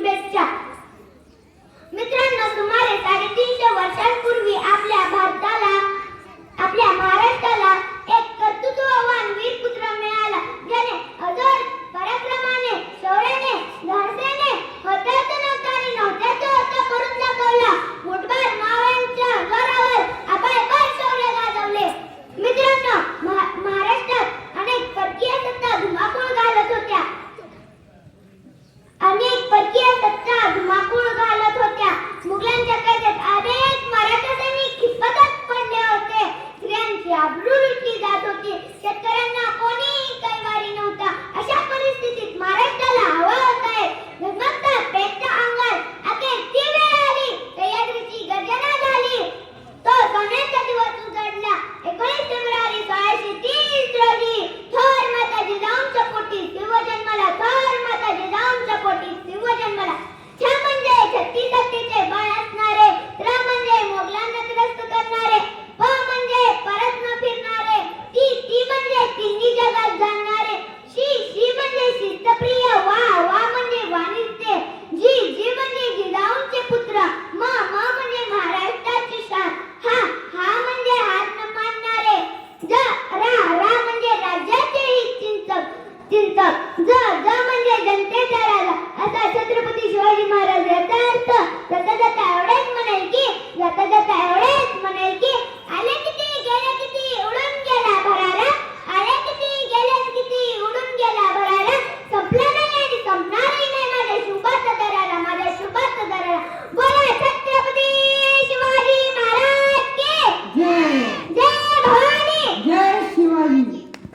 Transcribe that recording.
शुभेच्छा. मित्रांनो, सुमारे 350 वर्षांपूर्वी आपल्या भारताला, आपल्या महाराष्ट्राला एक कर्तृत्ववान वीर पुत्र मिळाला, ज्याने अजर पराक्रमाने, शौर्याने, धाडसाने होत्याचं नव्हतं आणि नव्हत्याचं होतं करून दाखवला. मुठभर मावळ्यांच्या जोरावर अपायपाय शौर्य गाजवले. मित्रांनो, महाराष्ट्रात अनेक परकीय सत्ता धुमाकूळ घालत होत्या. मुघलांच्या कैदेत अनेक मराठा सैनिक खितपतच पडले होते. स्त्रियांची आबरू लुटली जात होती. शेतकऱ्यांना कोणीही कैवारी नव्हता. अशा परिस्थितीत महाराष्ट्राला हवा होता झगमगता पेटता अंगार. अखेर ती वेळ आली, सह्याद्रीची गर्जना झाली. तो सोन्याचा दिवस उजळला. 19 फेब्रुवारी 1630 रोजी थोर माता जिजाऊंच्या पोटी शिवजन्माला, थोर माता जिजाऊंच्या पोटी शिवजन्माला. छ म्हणजे छत्तीस जातीचे बळ असणारे, त्र म्हणजे मोगलांना त्रस्त करणारे, प म्हणजे परत न फिरणारे, ती म्हणजे तिन्ही जगात जाणणारे, शी म्हणजे शिस्तप्रिय, वा म्हणजे वाणिज्य, जी म्हणजे जिजाऊंचे पुत्र, म म्हणजे महाराष्ट्राची शान, हा म्हणजे हार न मानणारे, रा म्हणजे राज्याचे चिंतक, ज म्हणजे जनतेचा राजा, असा छत्रपती शिवाजी महाराज